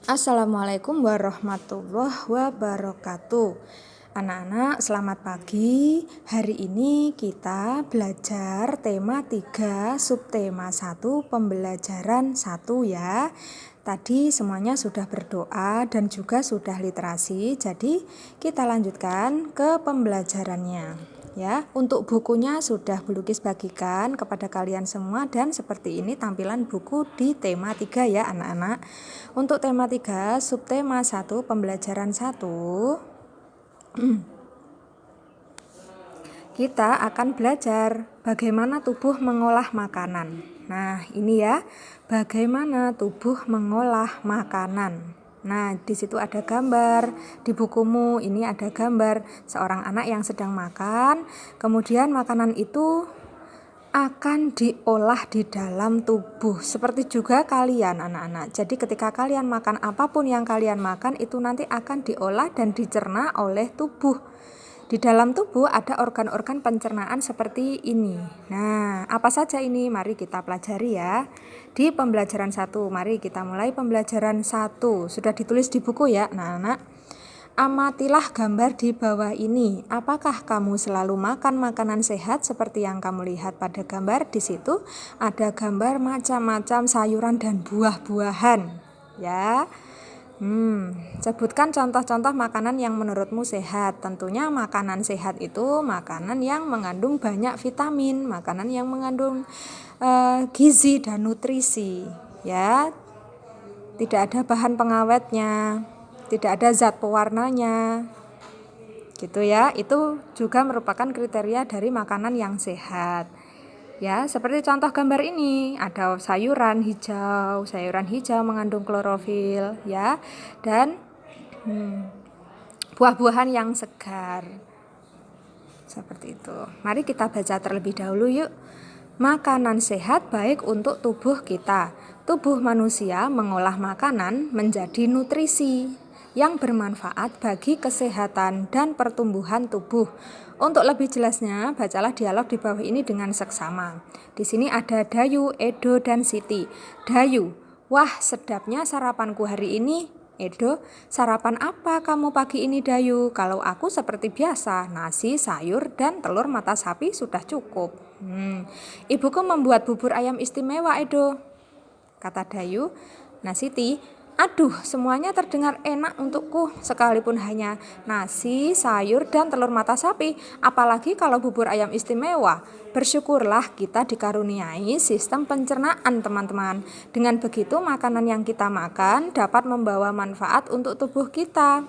Assalamualaikum warahmatullahi wabarakatuh. Anak-anak, selamat pagi. Hari ini kita belajar tema 3, subtema 1, pembelajaran 1 ya. Tadi semuanya sudah berdoa dan juga sudah literasi. Jadi kita lanjutkan ke pembelajarannya. Ya, untuk bukunya sudah Bu Lukis bagikan kepada kalian semua dan seperti ini tampilan buku di tema 3 ya anak-anak. Untuk tema 3, subtema 1, pembelajaran 1, kita akan belajar bagaimana tubuh mengolah makanan. Nah, ini ya, bagaimana tubuh mengolah makanan. Nah, di situ ada gambar, di bukumu ini ada gambar seorang anak yang sedang makan, kemudian makanan itu akan diolah di dalam tubuh. Seperti juga kalian anak-anak. Jadi ketika kalian makan apapun yang kalian makan itu nanti akan diolah dan dicerna oleh tubuh. Di dalam tubuh ada organ-organ pencernaan seperti ini. Nah, apa saja ini? Mari kita pelajari ya. Di pembelajaran 1, mari kita mulai pembelajaran 1. Sudah ditulis di buku ya, anak-anak. Amatilah gambar di bawah ini. Apakah kamu selalu makan makanan sehat seperti yang kamu lihat pada gambar? Di situ ada gambar macam-macam sayuran dan buah-buahan. Ya. Sebutkan contoh-contoh makanan yang menurutmu sehat. Tentunya makanan sehat itu makanan yang mengandung banyak vitamin, makanan yang mengandung gizi dan nutrisi. Ya. Tidak ada bahan pengawetnya, tidak ada zat pewarnanya, gitu ya. Itu juga merupakan kriteria dari makanan yang sehat. Ya, seperti contoh gambar ini, ada sayuran hijau mengandung klorofil, ya, dan buah-buahan yang segar. Seperti itu. Mari kita baca terlebih dahulu yuk. Makanan sehat baik untuk tubuh kita. Tubuh manusia mengolah makanan menjadi nutrisi yang bermanfaat bagi kesehatan dan pertumbuhan tubuh. Untuk lebih jelasnya, bacalah dialog di bawah ini dengan seksama. Di sini ada Dayu, Edo, dan Siti. Dayu, wah sedapnya sarapanku hari ini. Edo, sarapan apa kamu pagi ini Dayu? Kalau aku seperti biasa, nasi, sayur, dan telur mata sapi sudah cukup. Ibuku membuat bubur ayam istimewa Edo, kata Dayu. Nah Siti, aduh semuanya terdengar enak untukku, sekalipun hanya nasi, sayur, dan telur mata sapi. Apalagi kalau bubur ayam istimewa. Bersyukurlah kita dikaruniai sistem pencernaan teman-teman. Dengan begitu makanan yang kita makan dapat membawa manfaat untuk tubuh kita.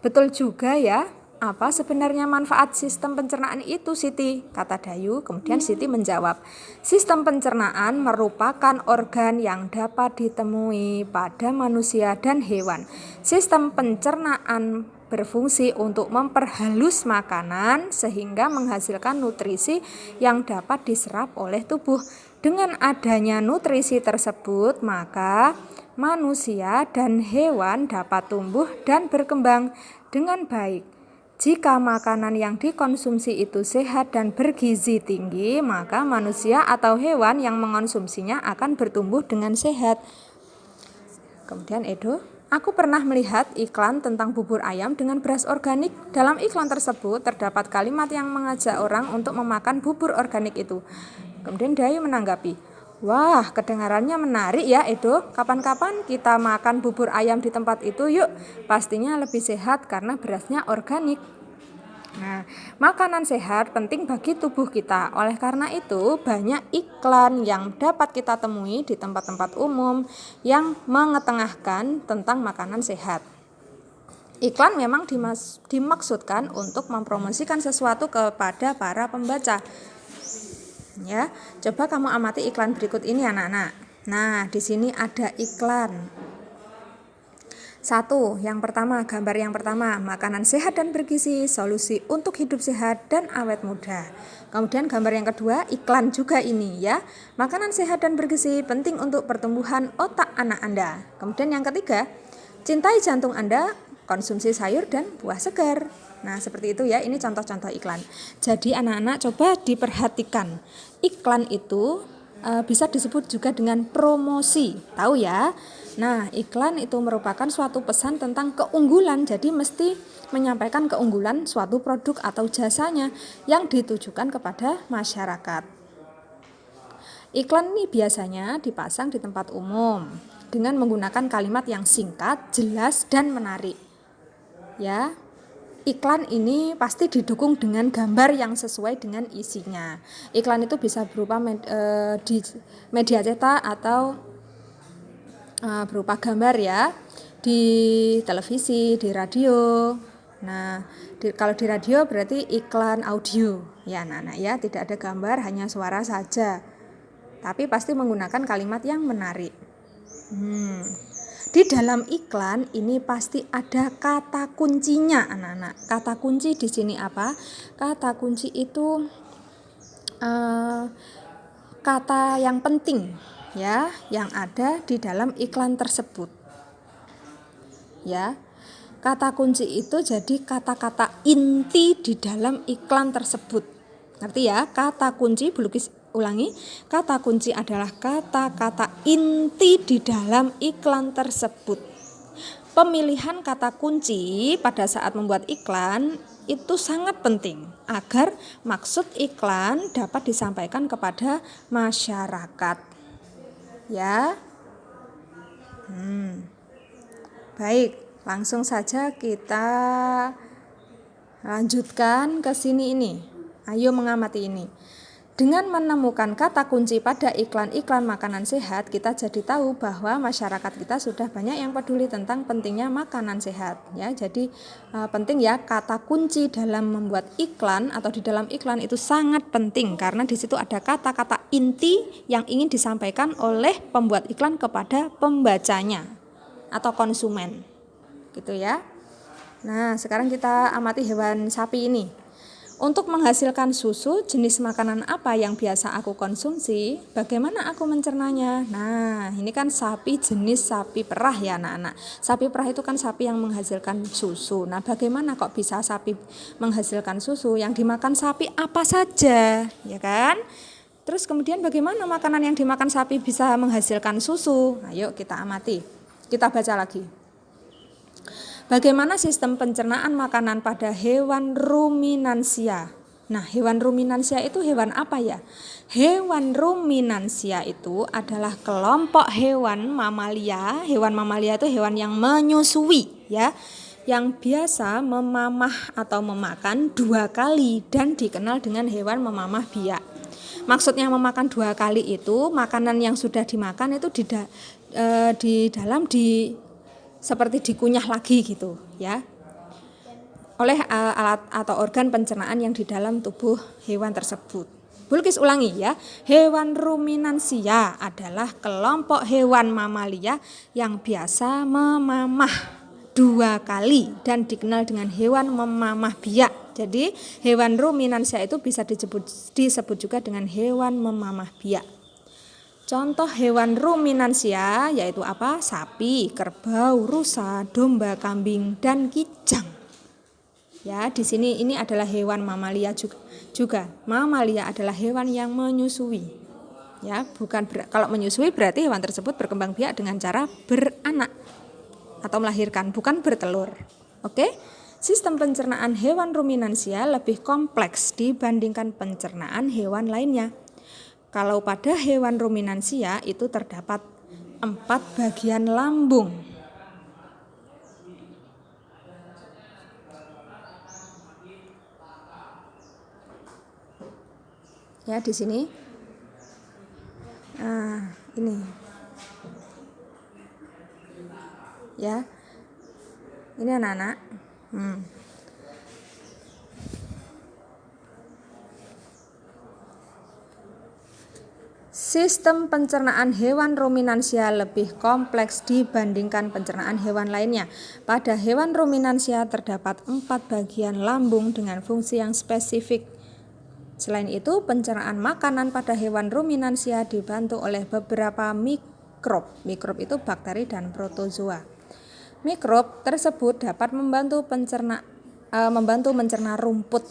Betul juga ya. Apa sebenarnya manfaat sistem pencernaan itu Siti? Kata Dayu. Kemudian Siti menjawab, sistem pencernaan merupakan organ yang dapat ditemui pada manusia dan hewan. Sistem pencernaan berfungsi untuk memperhalus makanan sehingga menghasilkan nutrisi yang dapat diserap oleh tubuh. Dengan adanya nutrisi tersebut, maka manusia dan hewan dapat tumbuh dan berkembang dengan baik. Jika makanan yang dikonsumsi itu sehat dan bergizi tinggi, maka manusia atau hewan yang mengonsumsinya akan bertumbuh dengan sehat. Kemudian Edo, aku pernah melihat iklan tentang bubur ayam dengan beras organik. Dalam iklan tersebut terdapat kalimat yang mengajak orang untuk memakan bubur organik itu. Kemudian Dayu menanggapi, wah kedengarannya menarik ya Edo, kapan-kapan kita makan bubur ayam di tempat itu yuk. Pastinya lebih sehat karena berasnya organik. Nah, makanan sehat penting bagi tubuh kita. Oleh karena itu, banyak iklan yang dapat kita temui di tempat-tempat umum yang mengetengahkan tentang makanan sehat. Iklan memang dimaksudkan untuk mempromosikan sesuatu kepada para pembaca. Ya, coba kamu amati iklan berikut ini anak-anak. Nah, di sini ada iklan. 1. Yang pertama, gambar yang pertama, makanan sehat dan bergizi, solusi untuk hidup sehat dan awet muda. Kemudian gambar yang kedua, iklan juga ini ya. Makanan sehat dan bergizi penting untuk pertumbuhan otak anak Anda. Kemudian yang ketiga, cintai jantung Anda, konsumsi sayur dan buah segar. Nah, seperti itu ya, ini contoh-contoh iklan. Jadi anak-anak coba diperhatikan. Iklan itu bisa disebut juga dengan promosi. Tahu ya? Nah, iklan itu merupakan suatu pesan tentang keunggulan. Jadi mesti menyampaikan keunggulan suatu produk atau jasanya yang ditujukan kepada masyarakat. Iklan ini biasanya dipasang di tempat umum dengan menggunakan kalimat yang singkat, jelas, dan menarik. Ya, iklan ini pasti didukung dengan gambar yang sesuai dengan isinya. Iklan itu bisa berupa di media cetak atau berupa gambar ya, di televisi, di radio. Nah, kalau di radio berarti iklan audio ya anak-anak ya, tidak ada gambar, hanya suara saja. Tapi pasti menggunakan kalimat yang menarik. Di dalam iklan ini pasti ada kata kuncinya anak-anak. Kata kunci di sini apa? Kata kunci itu kata yang penting ya, yang ada di dalam iklan tersebut. Ya. Kata kunci itu jadi kata-kata inti di dalam iklan tersebut. Ngerti ya? Kata kunci, ulangi, kata kunci adalah kata-kata inti di dalam iklan tersebut. Pemilihan kata kunci pada saat membuat iklan itu sangat penting agar maksud iklan dapat disampaikan kepada masyarakat. Ya. Baik, langsung saja kita lanjutkan ke sini ini. Ayo mengamati ini. Dengan menemukan kata kunci pada iklan-iklan makanan sehat, kita jadi tahu bahwa masyarakat kita sudah banyak yang peduli tentang pentingnya makanan sehat. Ya, jadi penting ya, kata kunci dalam membuat iklan atau di dalam iklan itu sangat penting karena di situ ada kata-kata inti yang ingin disampaikan oleh pembuat iklan kepada pembacanya atau konsumen. Gitu ya. Nah, sekarang kita amati hewan sapi ini. Untuk menghasilkan susu, jenis makanan apa yang biasa aku konsumsi? Bagaimana aku mencernanya? Nah, ini kan sapi jenis sapi perah ya anak-anak. Sapi perah itu kan sapi yang menghasilkan susu. Nah, bagaimana kok bisa sapi menghasilkan susu? Yang dimakan sapi apa saja, ya kan? Terus kemudian bagaimana makanan yang dimakan sapi bisa menghasilkan susu? Ayo kita amati. Kita baca lagi. Bagaimana sistem pencernaan makanan pada hewan ruminansia? Nah, hewan ruminansia itu hewan apa ya? Hewan ruminansia itu adalah kelompok hewan mamalia. Hewan mamalia itu hewan yang menyusui ya, yang biasa memamah atau memakan 2 kali dan dikenal dengan hewan memamah biak. Maksudnya memakan 2 kali itu makanan yang sudah dimakan itu di dalam seperti dikunyah lagi gitu ya, oleh alat atau organ pencernaan yang di dalam tubuh hewan tersebut. Bulkis ulangi ya, hewan ruminansia adalah kelompok hewan mamalia yang biasa memamah 2 kali dan dikenal dengan hewan memamah biak. Jadi hewan ruminansia itu bisa disebut juga dengan hewan memamah biak. Contoh hewan ruminansia yaitu apa? Sapi, kerbau, rusa, domba, kambing, dan kijang. Ya, di sini ini adalah hewan mamalia juga. Mamalia adalah hewan yang menyusui. Ya, kalau menyusui berarti hewan tersebut berkembang biak dengan cara beranak atau melahirkan, bukan bertelur. Oke? Sistem pencernaan hewan ruminansia lebih kompleks dibandingkan pencernaan hewan lainnya. Kalau pada hewan ruminansia itu terdapat 4 bagian lambung. Ya, di sini. Nah, ini. Ya. Ini anak-anak. Sistem pencernaan hewan ruminansia lebih kompleks dibandingkan pencernaan hewan lainnya. Pada hewan ruminansia terdapat 4 bagian lambung dengan fungsi yang spesifik. Selain itu, pencernaan makanan pada hewan ruminansia dibantu oleh beberapa mikrob. Mikrob itu bakteri dan protozoa. Mikrob tersebut dapat membantu mencerna rumput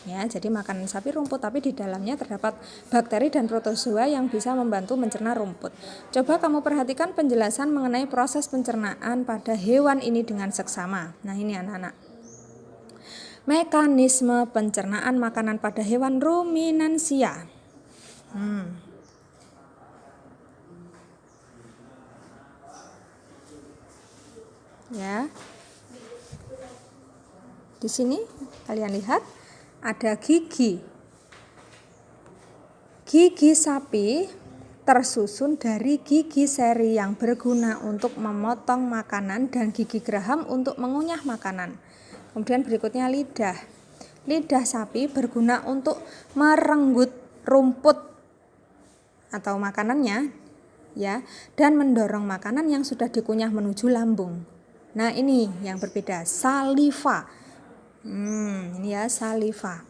Ya, jadi makanan sapi rumput, tapi di dalamnya terdapat bakteri dan protozoa yang bisa membantu mencerna rumput. Coba kamu perhatikan penjelasan mengenai proses pencernaan pada hewan ini dengan seksama. Nah, ini anak-anak. Mekanisme pencernaan makanan pada hewan ruminansia. Ya. Di sini kalian lihat ada gigi. Gigi sapi tersusun dari gigi seri yang berguna untuk memotong makanan dan gigi geraham untuk mengunyah makanan. Kemudian berikutnya lidah. Lidah sapi berguna untuk merenggut rumput atau makanannya, ya, dan mendorong makanan yang sudah dikunyah menuju lambung. Nah, ini yang berbeda, saliva. Ini ya saliva.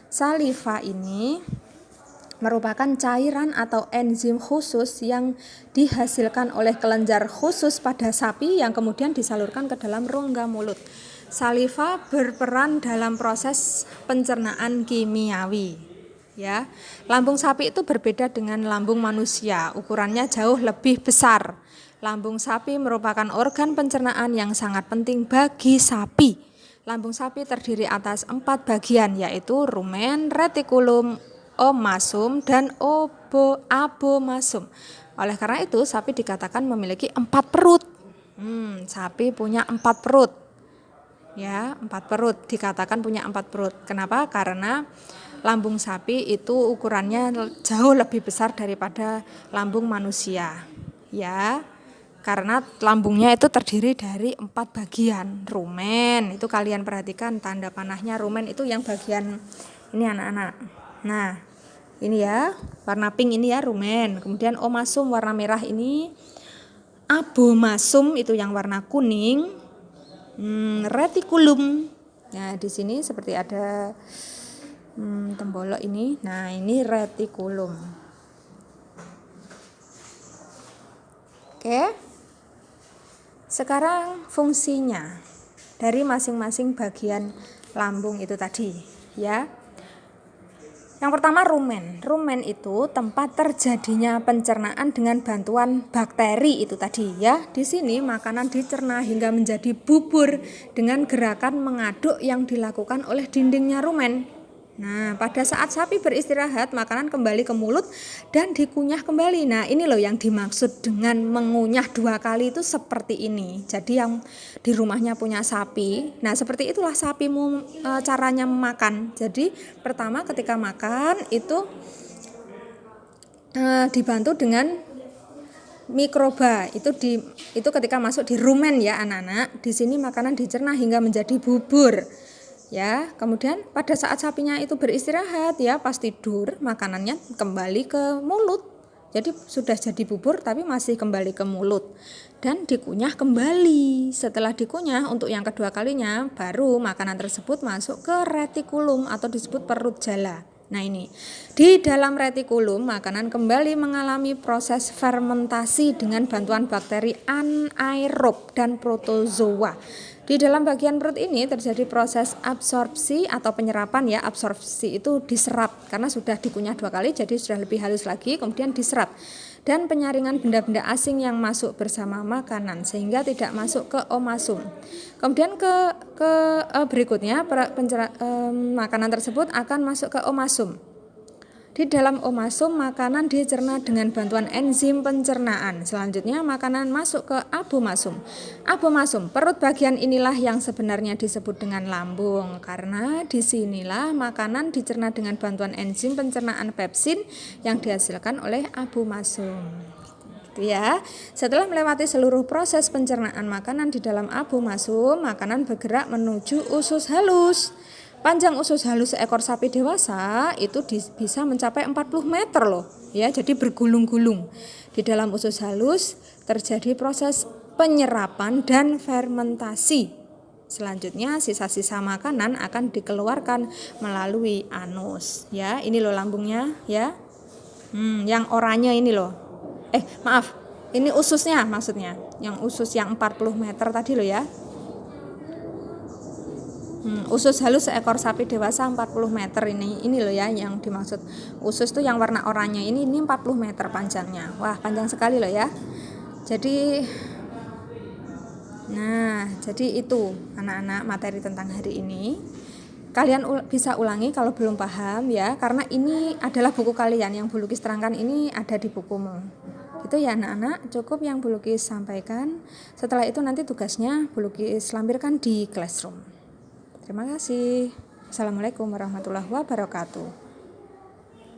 Saliva ini merupakan cairan atau enzim khusus yang dihasilkan oleh kelenjar khusus pada sapi yang kemudian disalurkan ke dalam rongga mulut. Saliva berperan dalam proses pencernaan kimiawi. Ya, lambung sapi itu berbeda dengan lambung manusia, ukurannya jauh lebih besar. Lambung sapi merupakan organ pencernaan yang sangat penting bagi sapi. Lambung sapi terdiri atas 4 bagian, yaitu rumen, retikulum, omasum, dan abomasum. Oleh karena itu, sapi dikatakan memiliki 4 perut. Sapi punya 4 perut. Ya, 4 perut, dikatakan punya 4 perut. Kenapa? Karena lambung sapi itu ukurannya jauh lebih besar daripada lambung manusia. Ya, karena lambungnya itu terdiri dari 4 bagian. Rumen, itu kalian perhatikan tanda panahnya rumen itu yang bagian ini anak-anak. Nah, ini ya, warna pink ini ya rumen. Kemudian omasum warna merah ini. Abomasum itu yang warna kuning. Retikulum. Nah, di sini seperti ada tembolok ini. Nah, ini retikulum. Oke. Sekarang fungsinya dari masing-masing bagian lambung itu tadi, ya. Yang pertama rumen. Rumen itu tempat terjadinya pencernaan dengan bantuan bakteri itu tadi, ya. Di sini makanan dicerna hingga menjadi bubur dengan gerakan mengaduk yang dilakukan oleh dindingnya rumen. Nah, pada saat sapi beristirahat, makanan kembali ke mulut dan dikunyah kembali. Nah, ini loh yang dimaksud dengan mengunyah 2 kali itu seperti ini. Jadi yang di rumahnya punya sapi, nah seperti itulah sapimu caranya memakan. Jadi pertama ketika makan itu dibantu dengan mikroba. Itu ketika masuk di rumen ya anak-anak. Di sini makanan dicerna hingga menjadi bubur. Ya, kemudian pada saat sapinya itu beristirahat ya pas tidur, makanannya kembali ke mulut. Jadi sudah jadi bubur tapi masih kembali ke mulut dan dikunyah kembali. Setelah dikunyah untuk yang kedua kalinya baru makanan tersebut masuk ke retikulum atau disebut perut jala. Nah, ini di dalam retikulum makanan kembali mengalami proses fermentasi dengan bantuan bakteri anaerob dan protozoa. Di dalam bagian perut ini terjadi proses absorpsi atau penyerapan ya. Absorpsi itu diserap karena sudah dikunyah 2 kali jadi sudah lebih halus lagi, kemudian diserap. Dan penyaringan benda-benda asing yang masuk bersama makanan sehingga tidak masuk ke omasum. Kemudian berikutnya makanan tersebut akan masuk ke omasum. Di dalam omasum makanan dicerna dengan bantuan enzim pencernaan. Selanjutnya makanan masuk ke abomasum. Abomasum, perut bagian inilah yang sebenarnya disebut dengan lambung karena disinilah makanan dicerna dengan bantuan enzim pencernaan pepsin yang dihasilkan oleh abomasum. Gitu ya. Setelah melewati seluruh proses pencernaan makanan di dalam abomasum, makanan bergerak menuju usus halus. Panjang usus halus seekor sapi dewasa itu bisa mencapai 40 meter loh, ya. Jadi bergulung-gulung. Di dalam usus halus terjadi proses penyerapan dan fermentasi. Selanjutnya sisa-sisa makanan akan dikeluarkan melalui anus, ya. Ini loh lambungnya, ya. Yang oranye ini loh. Maaf. Ini ususnya maksudnya. Yang usus yang 40 meter tadi loh ya. Usus halus seekor sapi dewasa 40 meter ini loh ya yang dimaksud. Usus tuh yang warna oranye ini 40 meter panjangnya. Wah, panjang sekali loh ya. Jadi itu anak-anak materi tentang hari ini. Kalian bisa ulangi kalau belum paham ya, karena ini adalah buku kalian. Yang Bu Lukis terangkan ini ada di bukumu. Itu ya anak-anak, cukup yang Bu Lukis sampaikan. Setelah itu nanti tugasnya Bu Lukis lampirkan di classroom. Terima kasih. Assalamualaikum warahmatullahi wabarakatuh.